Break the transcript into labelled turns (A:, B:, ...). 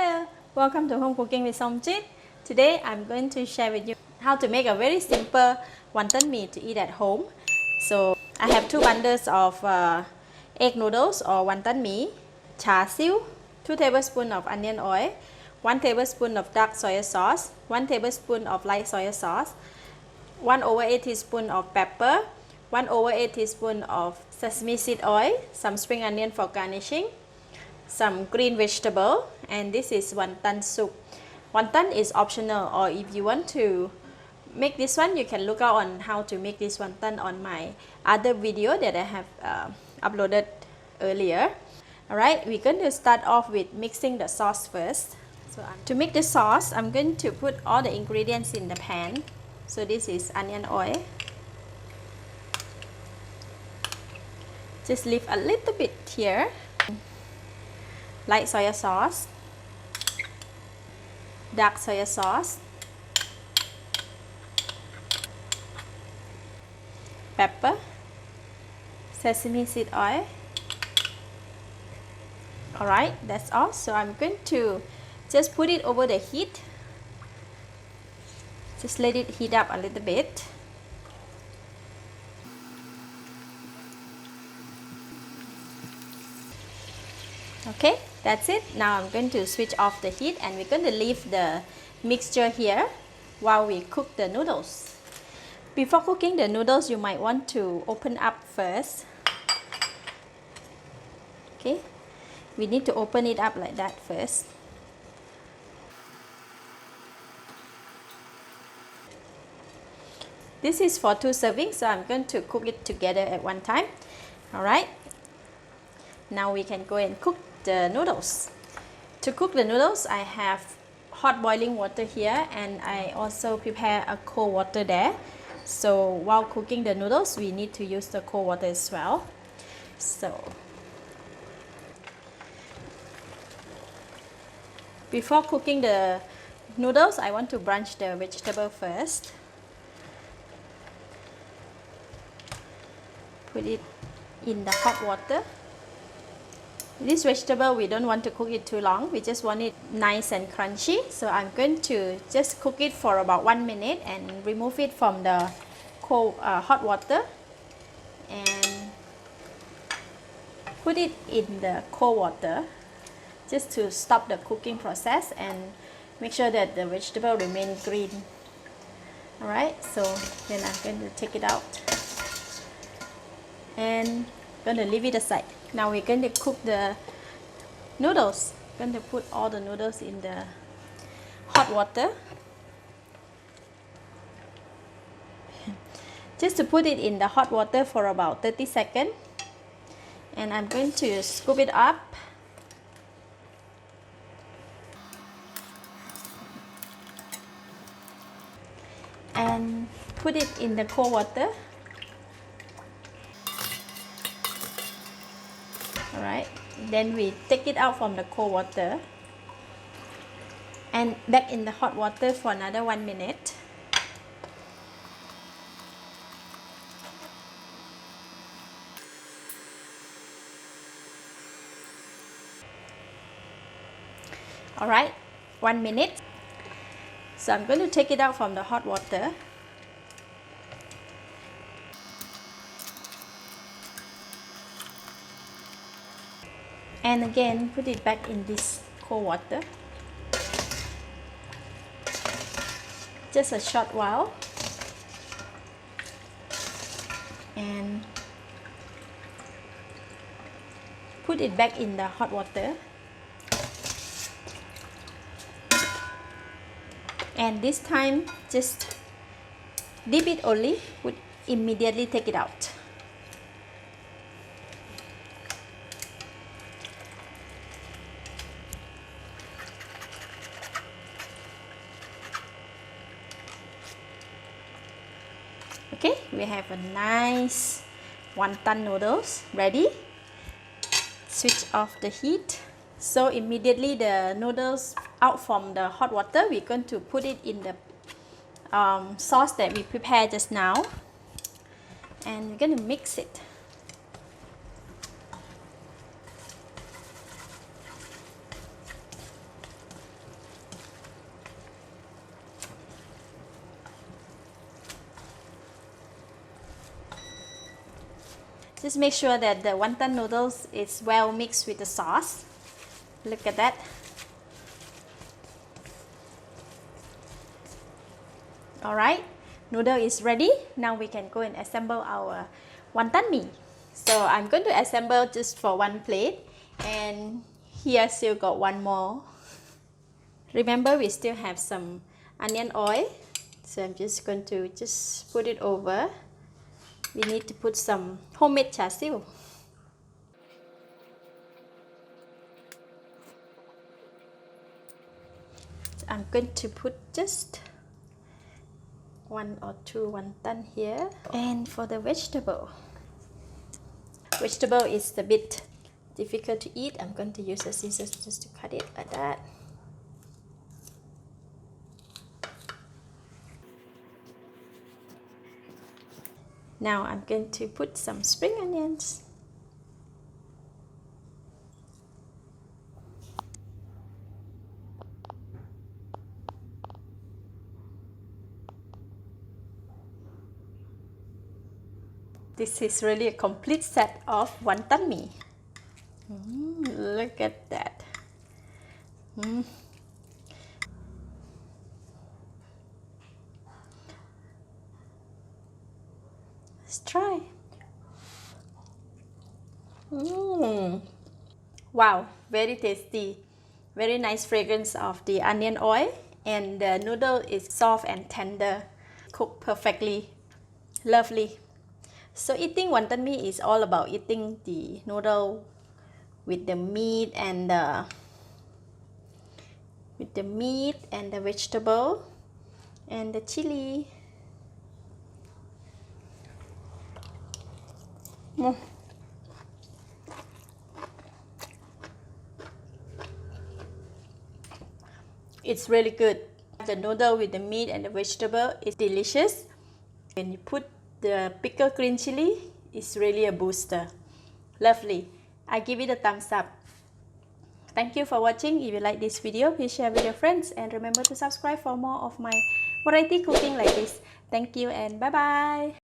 A: Hello, welcome to Home Cooking with Somjit. Today I'm going to share with you how to make a very simple Wantan Mee to eat at home. So I have 2 bundles of egg noodles or Wantan Mee, char siu, 2 tablespoons of onion oil, 1 tablespoon of dark soy sauce, 1 tablespoon of light soy sauce, 1/8 teaspoon of pepper, 1/8 teaspoon of sesame seed oil, some spring onion for garnishing, some green vegetable, and this is wonton soup. Wonton is optional, or if you want to make this one, you can look out on how to make this wonton on my other video that I have uploaded earlier. Alright, we're going to start off with mixing the sauce first. So to make the sauce, I'm going to put all the ingredients in the pan. So this is onion oil. Just leave a little bit here. Light soy sauce, dark soy sauce, pepper, sesame seed oil. Alright, that's all. So I'm going to just put it over the heat. Just let it heat up a little bit. Okay, that's it. Now I'm going to switch off the heat and we're going to leave the mixture here while we cook the noodles. Before cooking the noodles, you might want to open up first. Okay, we need to open it up like that first. This is for 2 servings, so I'm going to cook it together at one time. Alright, now we can go and cook the noodles. To cook the noodles, I have hot boiling water here, and I also prepare a cold water there. So while cooking the noodles, we need to use the cold water as well. So before cooking the noodles, I want to blanch the vegetable first. Put it in the hot water. This vegetable, we don't want to cook it too long. We just want it nice and crunchy. So I'm going to just cook it for about 1 minute and remove it from the cold, hot water and put it in the cold water just to stop the cooking process and make sure that the vegetable remain green. Alright, so then I'm going to take it out and going to leave it aside. Now we're going to cook the noodles. Going to put all the noodles in the hot water. Just to put it in the hot water for about 30 seconds. And I'm going to scoop it up. And put it in the cold water. Alright, then we take it out from the cold water and back in the hot water for another 1 minute. Alright, 1 minute. So I'm going to take it out from the hot water. And again, put it back in this cold water. Just a short while. And put it back in the hot water. And this time, just dip it only, immediately take it out. Okay, we have a nice wonton noodles ready. Switch off the heat. So immediately the noodles out from the hot water, we're going to put it in the sauce that we prepared just now. And we're going to mix it. Just make sure that the wonton noodles is well mixed with the sauce. Look at that. Alright, noodle is ready. Now we can go and assemble our wantan mee. So I'm going to assemble just for one plate, and here still got one more. Remember, we still have some onion oil, so I'm just going to just put it over. We need to put some homemade char siu. I'm going to put just 1 or 2 wonton here. And for the vegetable is a bit difficult to eat. I'm going to use the scissors just to cut it like that. Now I'm going to put some spring onions. This is really a complete set of wantan mee. Look at that. Let's try. Wow, very tasty. Very nice fragrance of the onion oil, and the noodle is soft and tender, cooked perfectly. Lovely. So eating wantan mee is all about eating the noodle with the meat and the vegetable and the chili. It's really good. The noodle with the meat and the vegetable is delicious. When you put the pickled green chili, it's really a booster. Lovely. I give it a thumbs up. Thank you for watching. If you like this video, please share with your friends, and remember to subscribe for more of my variety cooking like this. Thank you and bye bye.